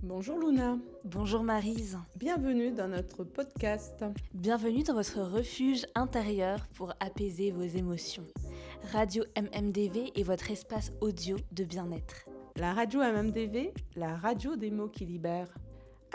Bonjour Luna, Bonjour Maryse, bienvenue dans notre podcast. bienvenue dans votre refuge intérieur pour apaiser vos émotions. Radio MMDV est votre espace audio de bien-être. La radio MMDV, la radio des mots qui libèrent.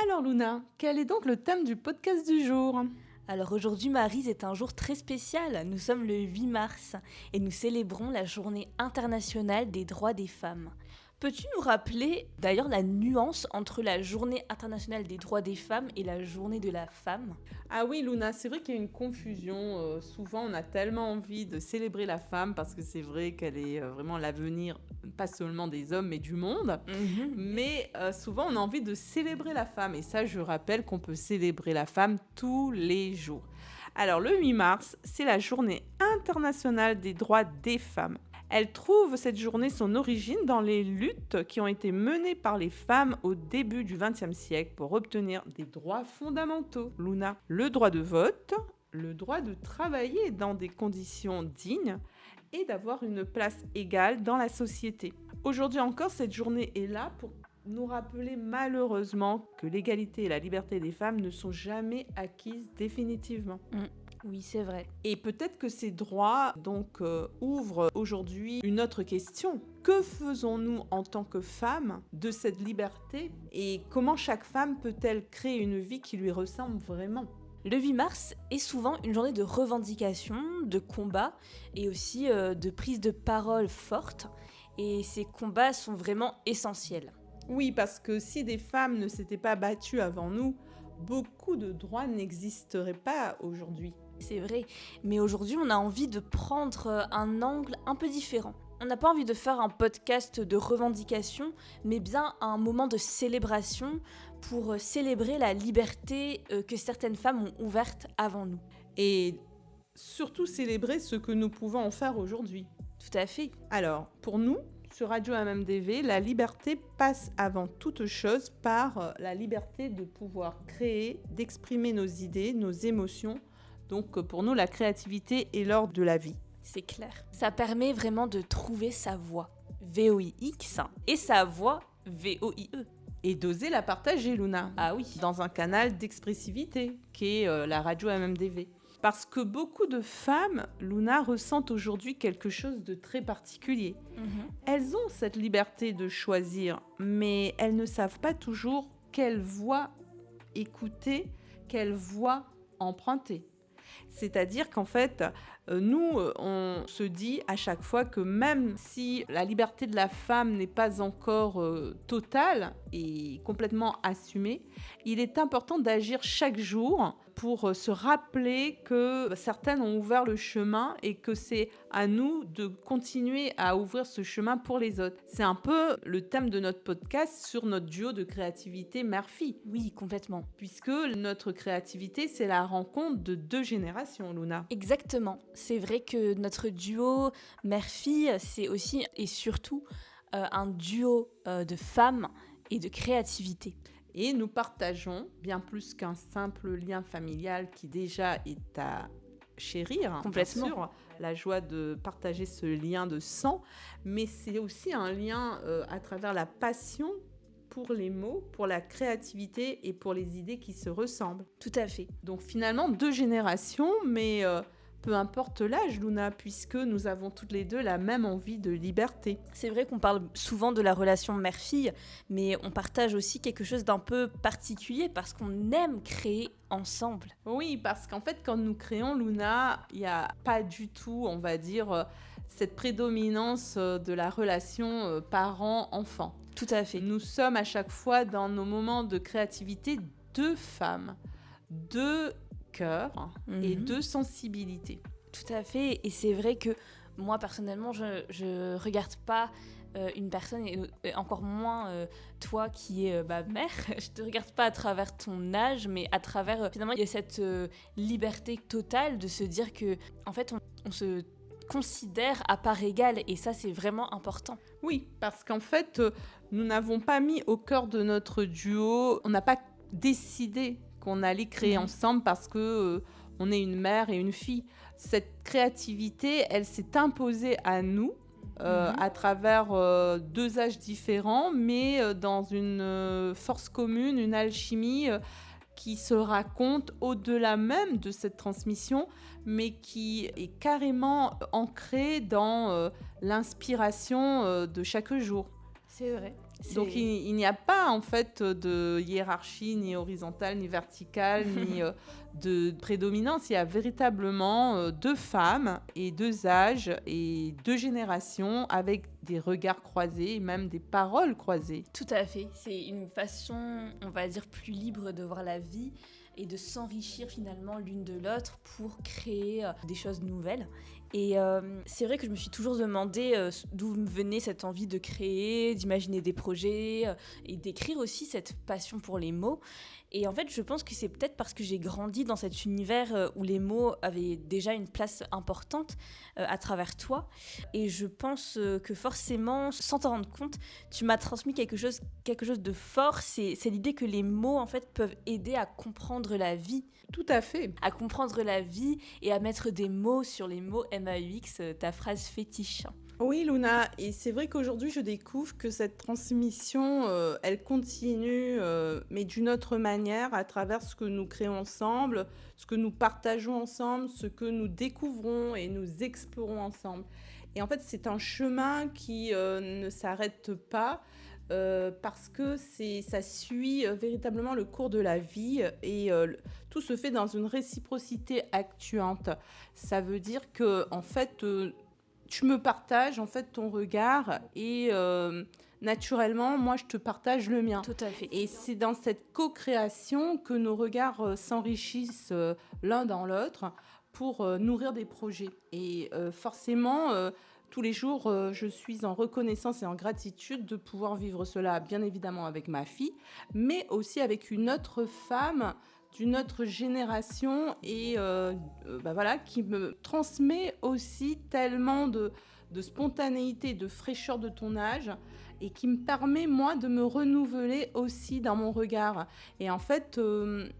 Alors Luna, quel est donc le thème du podcast du jour ? Alors aujourd'hui Maryse est un jour très spécial, nous sommes le 8 mars et nous célébrons la journée internationale des droits des femmes. Peux-tu nous rappeler d'ailleurs la nuance entre la journée internationale des droits des femmes et la journée de la femme ? Ah oui Luna, c'est vrai qu'il y a une confusion. Souvent on a tellement envie de célébrer la femme parce que c'est vrai qu'elle est vraiment l'avenir, pas seulement des hommes mais du monde. Mais souvent on a envie de célébrer la femme. Et ça je rappelle qu'on peut célébrer la femme tous les jours. Alors le 8 mars, c'est la journée internationale des droits des femmes. Elle trouve cette journée son origine dans les luttes qui ont été menées par les femmes au début du XXe siècle pour obtenir des droits fondamentaux. Luna, le droit de vote, le droit de travailler dans des conditions dignes et d'avoir une place égale dans la société. Aujourd'hui encore, cette journée est là pour nous rappeler malheureusement que l'égalité et la liberté des femmes ne sont jamais acquises définitivement. Oui, c'est vrai. Et peut-être que ces droits ouvrent aujourd'hui une autre question. Que faisons-nous en tant que femmes de cette liberté et comment chaque femme peut-elle créer une vie qui lui ressemble vraiment ? Le 8 mars est souvent une journée de revendication, de combat et aussi de prise de parole forte. Et ces combats sont vraiment essentiels. Oui, parce que si des femmes ne s'étaient pas battues avant nous, beaucoup de droits n'existeraient pas aujourd'hui. C'est vrai, mais aujourd'hui on a envie de prendre un angle un peu différent. On n'a pas envie de faire un podcast de revendication, mais bien un moment de célébration pour célébrer la liberté que certaines femmes ont ouverte avant nous. Et surtout célébrer ce que nous pouvons en faire aujourd'hui. Tout à fait. Alors, pour nous, sur Radio MMDV, la liberté passe avant toute chose par la liberté de pouvoir créer, d'exprimer nos idées, nos émotions. Donc pour nous, la créativité est l'or de la vie. C'est clair. Ça permet vraiment de trouver sa voix, VOIX, et sa voix, VOIE. Et d'oser la partager, Luna. Ah oui. Dans un canal d'expressivité, qui est la radio MMDV. Parce que beaucoup de femmes, Luna, ressentent aujourd'hui quelque chose de très particulier. Elles ont cette liberté de choisir, mais elles ne savent pas toujours quelle voie écouter, quelle voie emprunter. C'est-à-dire qu'en fait, nous, on se dit à chaque fois que même si la liberté de la femme n'est pas encore totale et complètement assumée, il est important d'agir chaque jour pour se rappeler que certaines ont ouvert le chemin et que c'est à nous de continuer à ouvrir ce chemin pour les autres. C'est un peu le thème de notre podcast sur notre duo de créativité mère-fille. Oui, complètement. Puisque notre créativité, c'est la rencontre de deux générations, Luna. Exactement. C'est vrai que notre duo mère-fille, c'est aussi et surtout un duo de femmes et de créativité. Et nous partageons, bien plus qu'un simple lien familial qui déjà est à chérir, Complètement. bien sûr, la joie de partager ce lien de sang, mais c'est aussi un lien à travers la passion pour les mots, pour la créativité et pour les idées qui se ressemblent. Tout à fait. Donc finalement, deux générations, mais peu importe l'âge, Luna, puisque nous avons toutes les deux la même envie de liberté. C'est vrai qu'on parle souvent de la relation mère-fille, mais on partage aussi quelque chose d'un peu particulier parce qu'on aime créer ensemble. Oui, parce qu'en fait, quand nous créons Luna, il n'y a pas du tout, on va dire, cette prédominance de la relation parent-enfant. Tout à fait. Nous sommes à chaque fois dans nos moments de créativité deux femmes, deux cœurs et deux sensibilités. Tout à fait. Et c'est vrai que moi, personnellement, je regarde pas une personne, et encore moins toi qui es ma mère. Je te regarde pas à travers ton âge, mais à travers... finalement, il y a cette liberté totale de se dire que, en fait, on se considère à part égale. Et ça, c'est vraiment important. Oui, parce qu'en fait, nous n'avons pas mis au cœur de notre duo, on n'a pas décidé qu'on allait créer ensemble parce que on est une mère et une fille. Cette créativité, elle s'est imposée à nous à travers 2 âges différents, mais dans une force commune, une alchimie qui se raconte au-delà même de cette transmission, mais qui est carrément ancrée dans l'inspiration de chaque jour. C'est vrai. Donc il n'y a pas en fait de hiérarchie ni horizontale ni verticale ni de prédominance. Il y a véritablement 2 femmes et 2 âges et 2 générations avec des regards croisés et même des paroles croisées. Tout à fait. C'est une façon, on va dire, plus libre de voir la vie et de s'enrichir finalement l'une de l'autre pour créer des choses nouvelles. Et c'est vrai que je me suis toujours demandé d'où me venait cette envie de créer, d'imaginer des projets et d'écrire aussi cette passion pour les mots. Et en fait, je pense que c'est peut-être parce que j'ai grandi dans cet univers où les mots avaient déjà une place importante à travers toi. Et je pense que forcément, sans t'en rendre compte, tu m'as transmis quelque chose de fort. C'est l'idée que les mots, en fait, peuvent aider à comprendre la vie. Tout à fait. À comprendre la vie et à mettre des mots sur les mots MAUX, ta phrase fétiche. Oui, Luna, et c'est vrai qu'aujourd'hui, je découvre que cette transmission, elle continue, mais d'une autre manière, à travers ce que nous créons ensemble, ce que nous partageons ensemble, ce que nous découvrons et nous explorons ensemble. Et en fait, c'est un chemin qui ne s'arrête pas, parce que ça suit véritablement le cours de la vie et tout se fait dans une réciprocité actuante. Ça veut dire que, en fait, tu me partages en fait ton regard et naturellement, moi, je te partage le mien. Tout à fait. Et c'est dans cette co-création que nos regards s'enrichissent l'un dans l'autre pour nourrir des projets. Et forcément, tous les jours, je suis en reconnaissance et en gratitude de pouvoir vivre cela, bien évidemment avec ma fille, mais aussi avec une autre femme d'une autre génération et voilà, qui me transmet aussi tellement de spontanéité, de fraîcheur de ton âge et qui me permet, moi, de me renouveler aussi dans mon regard. Et en fait,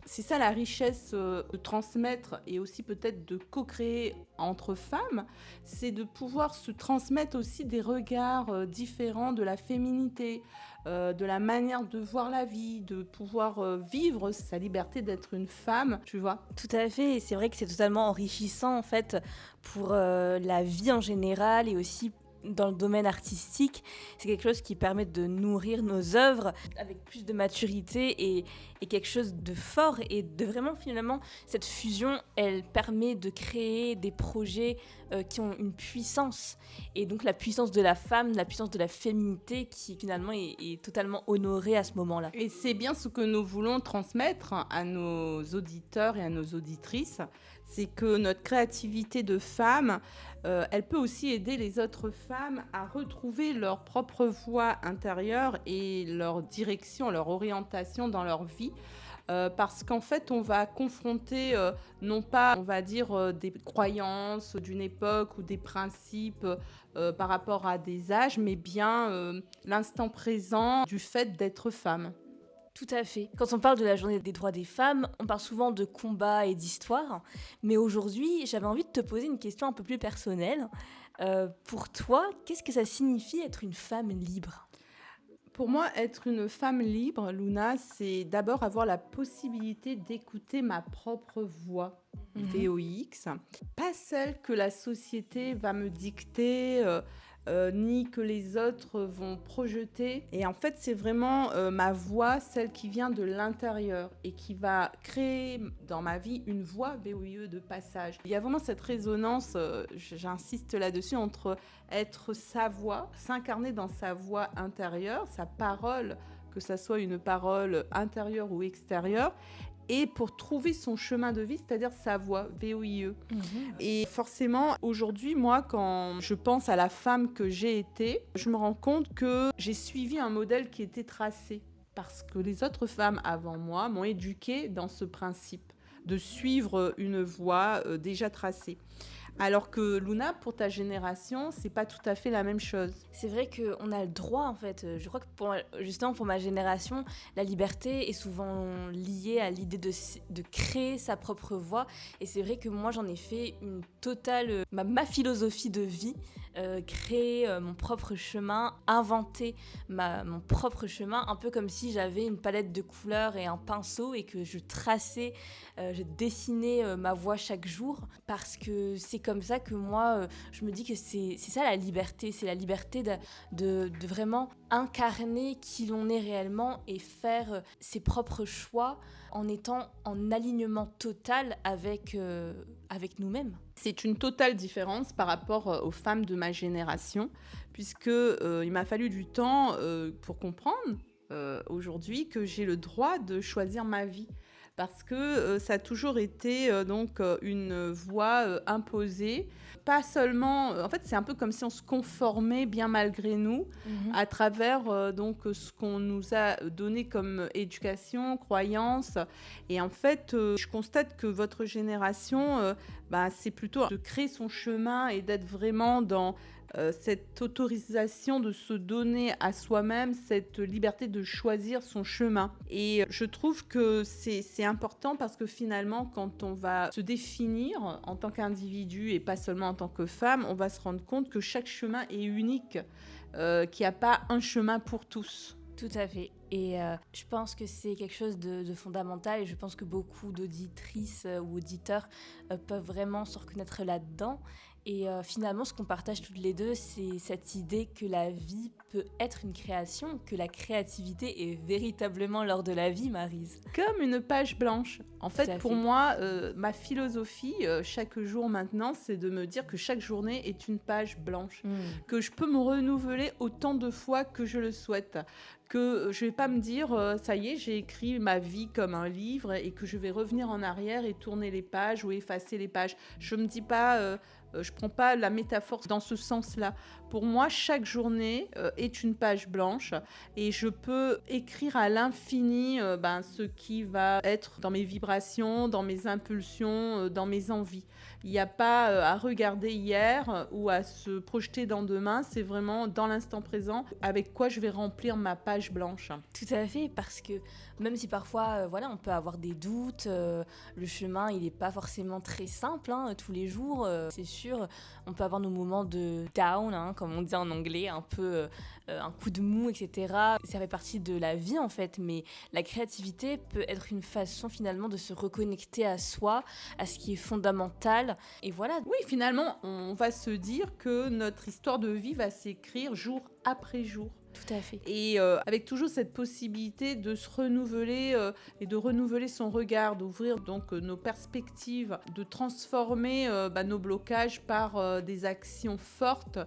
c'est ça la richesse de transmettre et aussi peut-être de co-créer entre femmes, c'est de pouvoir se transmettre aussi des regards différents de la féminité, de la manière de voir la vie, de pouvoir vivre sa liberté d'être une femme, tu vois. Tout à fait, et c'est vrai que c'est totalement enrichissant en fait pour la vie en général et aussi dans le domaine artistique. C'est quelque chose qui permet de nourrir nos œuvres avec plus de maturité et quelque chose de fort et de vraiment finalement cette fusion elle permet de créer des projets qui ont une puissance et donc la puissance de la femme, la puissance de la féminité qui finalement est totalement honorée à ce moment-là. Et c'est bien ce que nous voulons transmettre à nos auditeurs et à nos auditrices, c'est que notre créativité de femme, elle peut aussi aider les autres femmes à retrouver leur propre voix intérieure et leur direction, leur orientation dans leur vie. Parce qu'en fait, on va confronter non pas, on va dire, des croyances d'une époque ou des principes par rapport à des âges, mais bien l'instant présent du fait d'être femme. Tout à fait. Quand on parle de la journée des droits des femmes, on parle souvent de combats et d'histoire. Mais aujourd'hui, j'avais envie de te poser une question un peu plus personnelle. Pour toi, qu'est-ce que ça signifie être une femme libre ? Pour moi, être une femme libre, Luna, c'est d'abord avoir la possibilité d'écouter ma propre voix, VOX. Pas celle que la société va me dicter, ni que les autres vont projeter. Et en fait, c'est vraiment ma voix, celle qui vient de l'intérieur et qui va créer dans ma vie une voix VOIE de passage. Il y a vraiment cette résonance, j'insiste là-dessus, entre être sa voix, s'incarner dans sa voix intérieure, sa parole, que ça soit une parole intérieure ou extérieure, et pour trouver son chemin de vie, c'est-à-dire sa voix, VOIE. Et forcément, aujourd'hui, moi, quand je pense à la femme que j'ai été, je me rends compte que j'ai suivi un modèle qui était tracé. Parce que les autres femmes avant moi m'ont éduquée dans ce principe de suivre une voie déjà tracée. Alors que Luna, pour ta génération, c'est pas tout à fait la même chose. C'est vrai qu'on a le droit, en fait. Je crois que justement pour ma génération, la liberté est souvent liée à l'idée de créer sa propre voie. Et c'est vrai que moi, j'en ai fait une totale... ma philosophie de vie, créer mon propre chemin, inventer mon propre chemin, un peu comme si j'avais une palette de couleurs et un pinceau et que je traçais, je dessinais ma voie chaque jour. Parce que c'est comme ça que moi, je me dis que c'est ça la liberté. C'est la liberté de vraiment incarner qui l'on est réellement et faire ses propres choix en étant en alignement total avec nous-mêmes. C'est une totale différence par rapport aux femmes de ma génération, puisque il m'a fallu du temps pour comprendre aujourd'hui que j'ai le droit de choisir ma vie. Parce que ça a toujours été une voie imposée, pas seulement... en fait, c'est un peu comme si on se conformait bien malgré nous à travers ce qu'on nous a donné comme éducation, croyance. Et en fait, je constate que votre génération, c'est plutôt de créer son chemin et d'être vraiment dans... cette autorisation de se donner à soi-même, cette liberté de choisir son chemin. Et je trouve que c'est important parce que finalement, quand on va se définir en tant qu'individu et pas seulement en tant que femme, on va se rendre compte que chaque chemin est unique, qu'il n'y a pas un chemin pour tous. Tout à fait. Et je pense que c'est quelque chose de fondamental et je pense que beaucoup d'auditrices ou auditeurs peuvent vraiment se reconnaître là-dedans. Et finalement, ce qu'on partage toutes les deux, c'est cette idée que la vie peut être une création, que la créativité est véritablement l'or de la vie, Maryse. Comme une page blanche. En fait, pour moi, ma philosophie, chaque jour maintenant, c'est de me dire que chaque journée est une page blanche. Que je peux me renouveler autant de fois que je le souhaite. Que je ne vais pas me dire, ça y est, j'ai écrit ma vie comme un livre et que je vais revenir en arrière et tourner les pages ou effacer les pages. Je ne me dis pas... je ne prends pas la métaphore dans ce sens-là. Pour moi, chaque journée est une page blanche et je peux écrire à l'infini ce qui va être dans mes vibrations, dans mes impulsions, dans mes envies. Il n'y a pas à regarder hier ou à se projeter dans demain, c'est vraiment dans l'instant présent avec quoi je vais remplir ma page blanche. Tout à fait, parce que même si parfois on peut avoir des doutes, le chemin il n'est pas forcément très simple tous les jours, c'est sûr, on peut avoir nos moments de down, comme on dit en anglais, un peu un coup de mou, etc. Ça fait partie de la vie en fait, mais la créativité peut être une façon finalement de se reconnecter à soi, à ce qui est fondamental. Et voilà. Oui, finalement, on va se dire que notre histoire de vie va s'écrire jour après jour. Tout à fait. Et avec toujours cette possibilité de se renouveler et de renouveler son regard, d'ouvrir donc nos perspectives, de transformer nos blocages par des actions fortes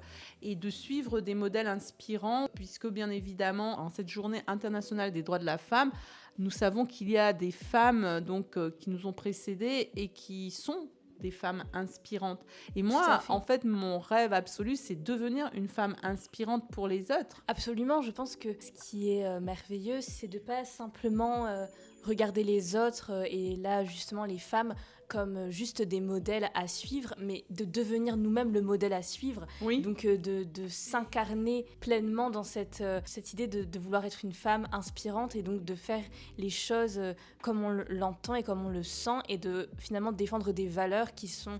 et de suivre des modèles inspirants, puisque bien évidemment, en cette journée internationale des droits de la femme, nous savons qu'il y a des femmes qui nous ont précédées et qui sont des femmes inspirantes. Et moi, en fait, mon rêve absolu, c'est devenir une femme inspirante pour les autres. Absolument, je pense que ce qui est merveilleux, c'est de pas simplement regarder les autres et là, justement, les femmes comme juste des modèles à suivre, mais de devenir nous-mêmes le modèle à suivre. Oui. Donc de s'incarner pleinement dans cette idée de vouloir être une femme inspirante et donc de faire les choses comme on l'entend et comme on le sent et de finalement défendre des valeurs qui sont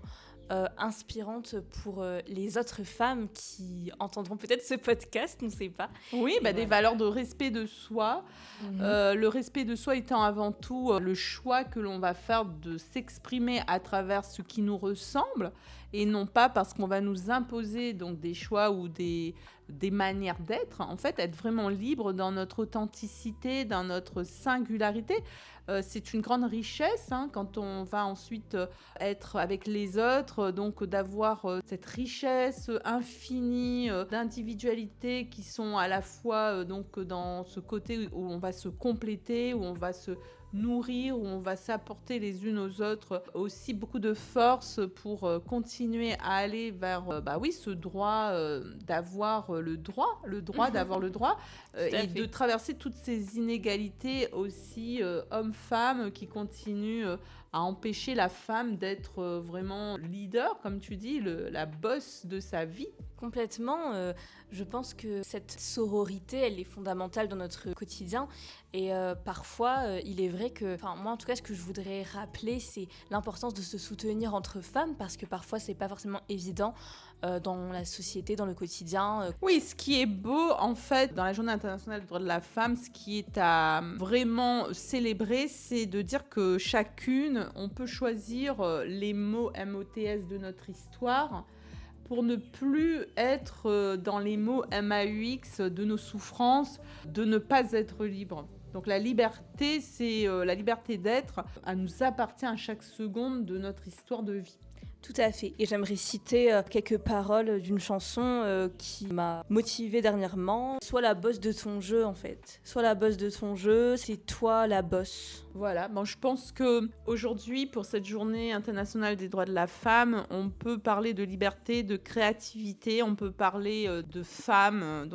inspirantes pour les autres femmes qui entendront peut-être ce podcast, on ne sait pas. Oui, des valeurs de respect de soi. Le respect de soi étant avant tout le choix que l'on va faire de s'exprimer à travers ce qui nous ressemble et non pas parce qu'on va nous imposer donc des choix ou des manières d'être. En fait, être vraiment libre dans notre authenticité, dans notre singularité. C'est une grande richesse quand on va ensuite être avec les autres, donc d'avoir cette richesse infinie d'individualité qui sont à la fois dans ce côté où on va se compléter, où on va se nourrir, où on va s'apporter les unes aux autres aussi beaucoup de force pour continuer à aller vers ce droit d'avoir le droit d'avoir le droit et de traverser toutes ces inégalités aussi hommes-femmes qui continuent à empêcher la femme d'être vraiment leader, comme tu dis, la boss de sa vie. Complètement. Je pense que cette sororité, elle est fondamentale dans notre quotidien. Et parfois, il est vrai que... moi, en tout cas, ce que je voudrais rappeler, c'est l'importance de se soutenir entre femmes, parce que parfois, c'est pas forcément évident dans la société, dans le quotidien. Oui, ce qui est beau, en fait, dans la Journée internationale des droits de la femme, ce qui est à vraiment célébrer, c'est de dire que chacune, on peut choisir les mots MOTS de notre histoire pour ne plus être dans les mots MAUX de nos souffrances, de ne pas être libre. Donc la liberté, c'est la liberté d'être, elle nous appartient à chaque seconde de notre histoire de vie. Tout à fait. Et j'aimerais citer quelques paroles d'une chanson qui m'a motivée dernièrement. Sois la boss de ton jeu, en fait. Sois la boss de ton jeu, c'est toi la boss. Voilà, je pense qu'aujourd'hui, pour cette journée internationale des droits de la femme, on peut parler de liberté, de créativité, on peut parler de femmes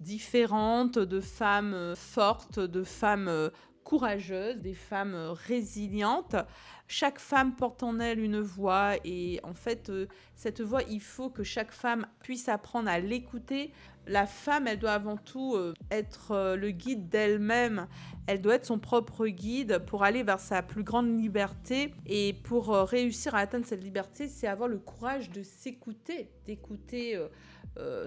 différentes, de femmes fortes, de femmes courageuses, des femmes résilientes. Chaque femme porte en elle une voix et en fait, cette voix, il faut que chaque femme puisse apprendre à l'écouter. La femme, elle doit avant tout être le guide d'elle-même. Elle doit être son propre guide pour aller vers sa plus grande liberté. Et pour réussir à atteindre cette liberté, c'est avoir le courage de s'écouter, d'écouter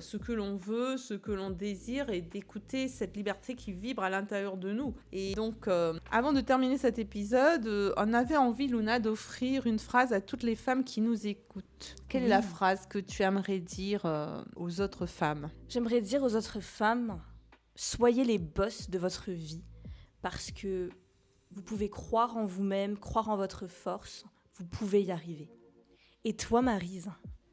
ce que l'on veut, ce que l'on désire et d'écouter cette liberté qui vibre à l'intérieur de nous. Et donc, avant de terminer cet épisode, on avait envie, Luna, d'offrir une phrase à toutes les femmes qui nous écoutent. Quelle est la phrase que tu aimerais dire aux autres femmes ? J'aimerais dire aux autres femmes, soyez les boss de votre vie, parce que vous pouvez croire en vous-même, croire en votre force, vous pouvez y arriver. Et toi, Maryse ?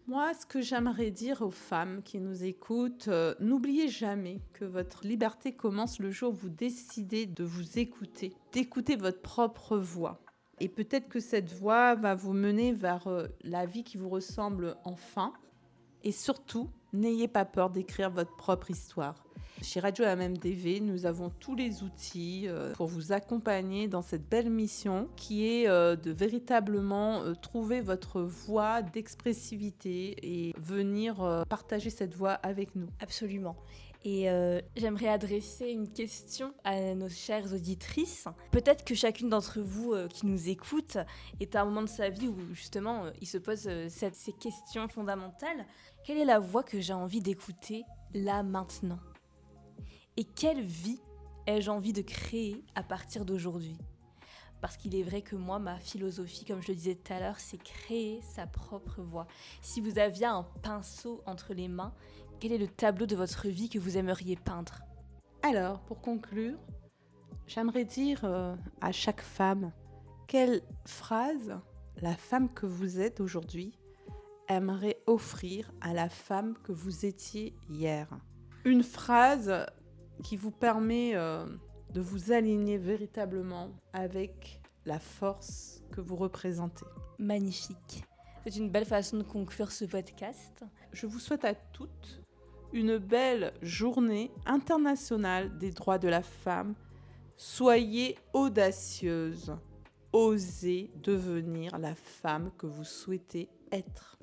Moi, ce que j'aimerais dire aux femmes qui nous écoutent, n'oubliez jamais que votre liberté commence le jour où vous décidez de vous écouter, d'écouter votre propre voix. Et peut-être que cette voix va vous mener vers la vie qui vous ressemble enfin. Et surtout, n'ayez pas peur d'écrire votre propre histoire. Chez Radio MMDV, nous avons tous les outils pour vous accompagner dans cette belle mission qui est de véritablement trouver votre voie d'expressivité et venir partager cette voie avec nous. Absolument. Et j'aimerais adresser une question à nos chères auditrices. Peut-être que chacune d'entre vous qui nous écoute est à un moment de sa vie où justement il se pose ces questions fondamentales. Quelle est la voix que j'ai envie d'écouter là maintenant ? Et quelle vie ai-je envie de créer à partir d'aujourd'hui ? Parce qu'il est vrai que moi, ma philosophie, comme je le disais tout à l'heure, c'est créer sa propre voix. Si vous aviez un pinceau entre les mains, quel est le tableau de votre vie que vous aimeriez peindre ? Alors, pour conclure, j'aimerais dire à chaque femme, quelle phrase la femme que vous êtes aujourd'hui aimerait offrir à la femme que vous étiez hier ? Une phrase qui vous permet de vous aligner véritablement avec la force que vous représentez. Magnifique. C'est une belle façon de conclure ce podcast. Je vous souhaite à toutes une belle journée internationale des droits de la femme. Soyez audacieuses. Osez devenir la femme que vous souhaitez être.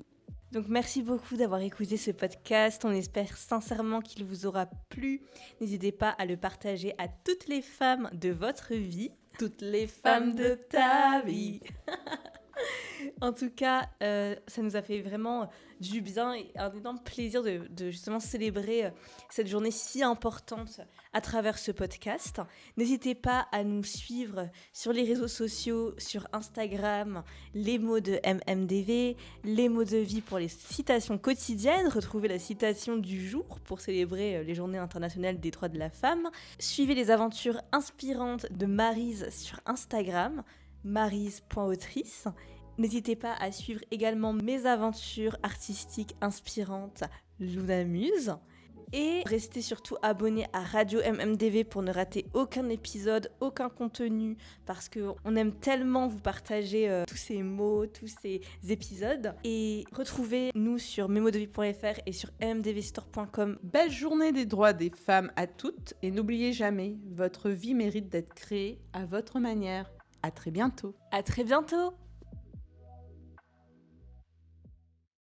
Donc merci beaucoup d'avoir écouté ce podcast, on espère sincèrement qu'il vous aura plu. N'hésitez pas à le partager à toutes les femmes de votre vie, toutes les femmes de ta vie. En tout cas, ça nous a fait vraiment du bien et un énorme plaisir de justement célébrer cette journée si importante à travers ce podcast. N'hésitez pas à nous suivre sur les réseaux sociaux, sur Instagram, les mots de MMDV, les mots de vie pour les citations quotidiennes, retrouvez la citation du jour pour célébrer les journées internationales des droits de la femme. Suivez les aventures inspirantes de Maryse sur Instagram, maryse.autrice. N'hésitez pas à suivre également mes aventures artistiques inspirantes Luna Muse. Et restez surtout abonnés à Radio MMDV pour ne rater aucun épisode, aucun contenu, parce qu'on aime tellement vous partager tous ces mots, tous ces épisodes. Et retrouvez-nous sur memodevie.fr et sur mmdvstore.com. Belle journée des droits des femmes à toutes et n'oubliez jamais, votre vie mérite d'être créée à votre manière. À très bientôt. À très bientôt.